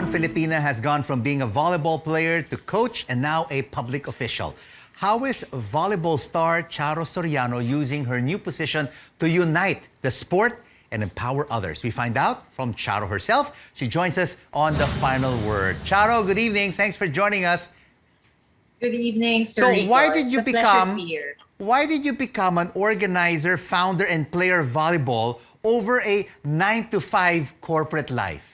One Filipina has gone from being a volleyball player to coach and now a public official. How is volleyball star Charo Soriano using her new position to unite the sport and empower others? We find out from Charo herself. She joins us on The Final Word. Charo, good evening. Thanks for joining us. Good evening, Sir So Rico. why did It's you a pleasure become to be here. why did you become an organizer, founder, and player of volleyball over a 9-to-5 corporate life?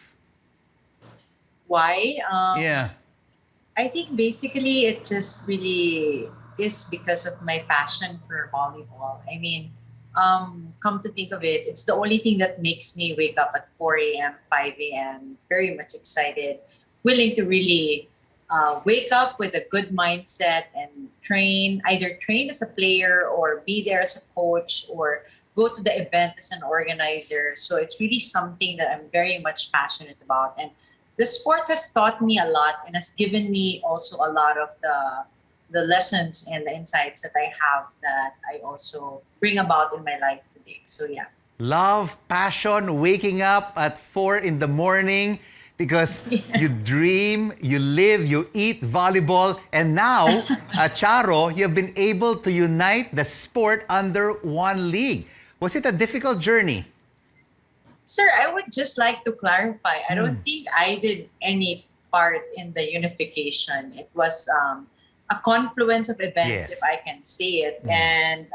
Why? Yeah. I think basically it just really is because of my passion for volleyball. I mean, come to think of it, it's the only thing that makes me wake up at 4 a.m., 5 a.m., very much excited, willing to really wake up with a good mindset and either train as a player or be there as a coach or go to the event as an organizer. So it's really something that I'm very much passionate about. And the sport has taught me a lot and has given me also a lot of the lessons and the insights that I have that I also bring about in my life today. So yeah. Love, passion, waking up at 4 in the morning because you dream, you live, you eat volleyball. And now, Charo, you've been able to unite the sport under one league. Was it a difficult journey? Sir, I would just like to clarify. I don't think I did any part in the unification. It was a confluence of events, Yes. if I can say it. And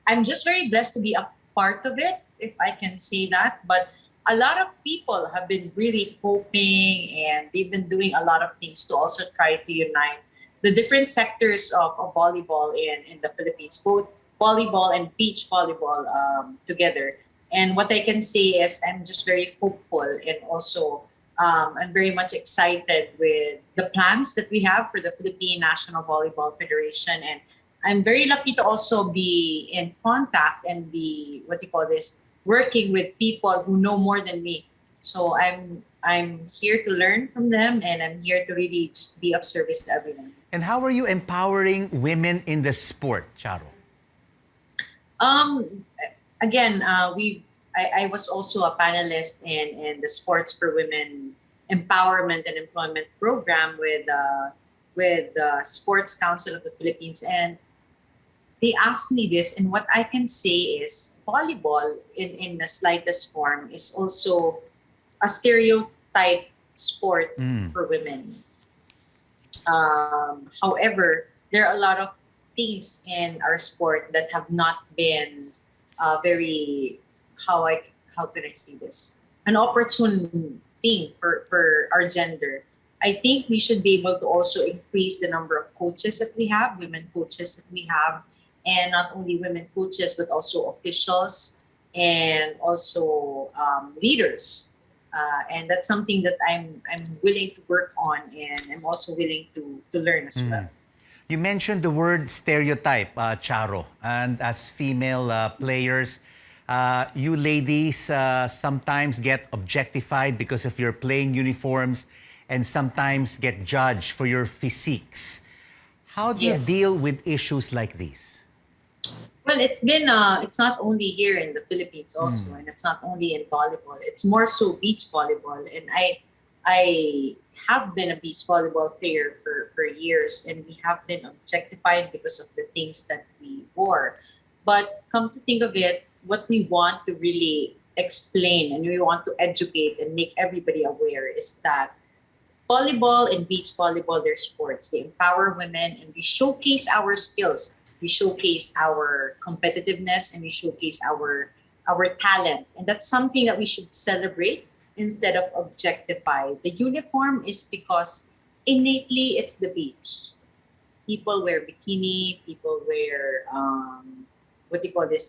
I'm just very blessed to be a part of it, if I can say that. But a lot of people have been really hoping and they've been doing a lot of things to also try to unite the different sectors of volleyball in the Philippines, both volleyball and beach volleyball together. And what I can say is I'm just very hopeful and also I'm very much excited with the plans that we have for the Philippine National Volleyball Federation. And I'm very lucky to also be in contact and be, working with people who know more than me. So I'm here to learn from them and I'm here to really just be of service to everyone. And how are you empowering women in the sport, Charo? Again, I was also a panelist in the Sports for Women Empowerment and Employment Program with the Sports Council of the Philippines, and they asked me this, and what I can say is volleyball in the slightest form is also a stereotype sport for women. However, there are a lot of things in our sport that have not been very, how can I say this, an opportune thing for our gender. I think we should be able to also increase the number of coaches that we have, women coaches that we have, and not only women coaches, but also officials and also leaders. And that's something that I'm willing to work on, and I'm also willing to learn as well. You mentioned the word stereotype, Charo. And as female players, you ladies sometimes get objectified because of your playing uniforms and sometimes get judged for your physiques. How do you deal with issues like these? Well, it's been, it's not only here in the Philippines also, and it's not only in volleyball. It's more so beach volleyball. And I have been a beach volleyball player for years, and we have been objectified because of the things that we wore. But come to think of it, what we want to really explain and we want to educate and make everybody aware is that volleyball and beach volleyball, they're sports. They empower women and we showcase our skills. We showcase our competitiveness and we showcase our talent. And that's something that we should celebrate instead of objectify. The uniform is because innately it's the beach. People wear bikini, people wear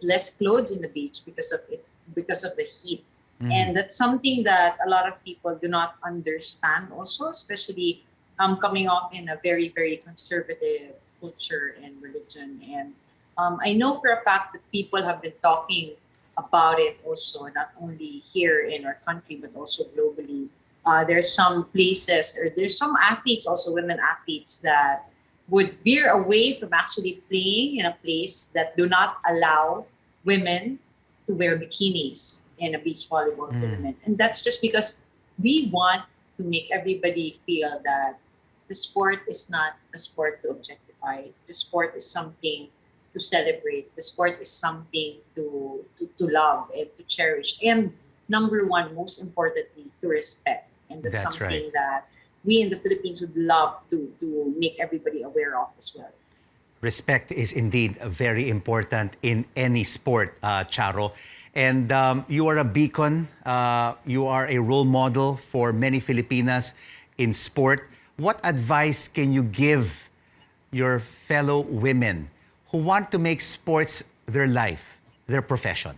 less clothes in the beach because of the heat. And that's something that a lot of people do not understand also, especially coming off in a very, very conservative culture and religion. And I know for a fact that people have been talking about it also, not only here in our country, but also globally. There's some places, or there's some athletes, also women athletes, that would veer away from actually playing in a place that do not allow women to wear bikinis in a beach volleyball tournament. And that's just because we want to make everybody feel that the sport is not a sport to objectify. The sport is something to celebrate. The sport is something to love and to cherish. And number one, most importantly, to respect. And that's That's right. something that we in the Philippines would love to make everybody aware of as well. Respect is indeed very important in any sport, Charo. And you are a beacon. You are a role model for many Filipinas in sport. What advice can you give your fellow women who want to make sports their life, their profession?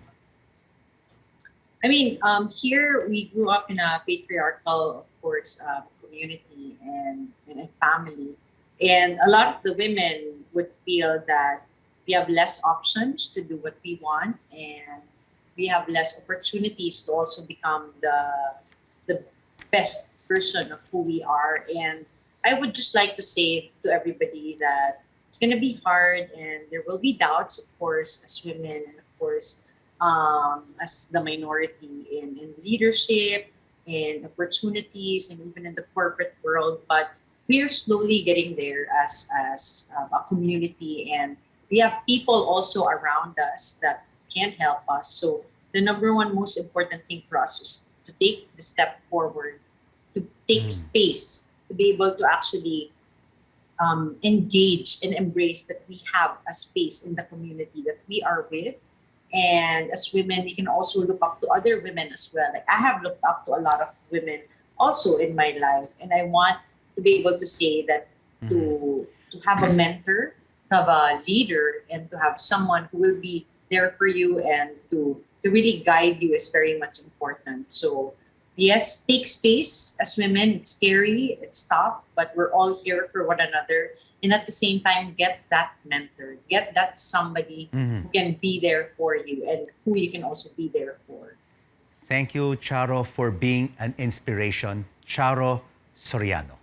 I mean, here we grew up in a patriarchal, of course, community and a family. And a lot of the women would feel that we have less options to do what we want, and we have less opportunities to also become the best version of who we are. And I would just like to say to everybody that it's going to be hard and there will be doubts, of course, as women, and of course, as the minority in leadership, in opportunities, and even in the corporate world. But we are slowly getting there as a community, and we have people also around us that can help us. So the number one most important thing for us is to take the step forward, to take space, to be able to actually engage and embrace that we have a space in the community that we are with. And as women, we can also look up to other women as well. Like I have looked up to a lot of women also in my life, and I want to be able to say that to have a mentor, to have a leader, and to have someone who will be there for you and to really guide you is very much important. So yes, take space as women. It's scary, it's tough, but we're all here for one another. And at the same time, get that mentor, get that somebody who can be there for you and who you can also be there for. Thank you, Charo, for being an inspiration. Charo Soriano.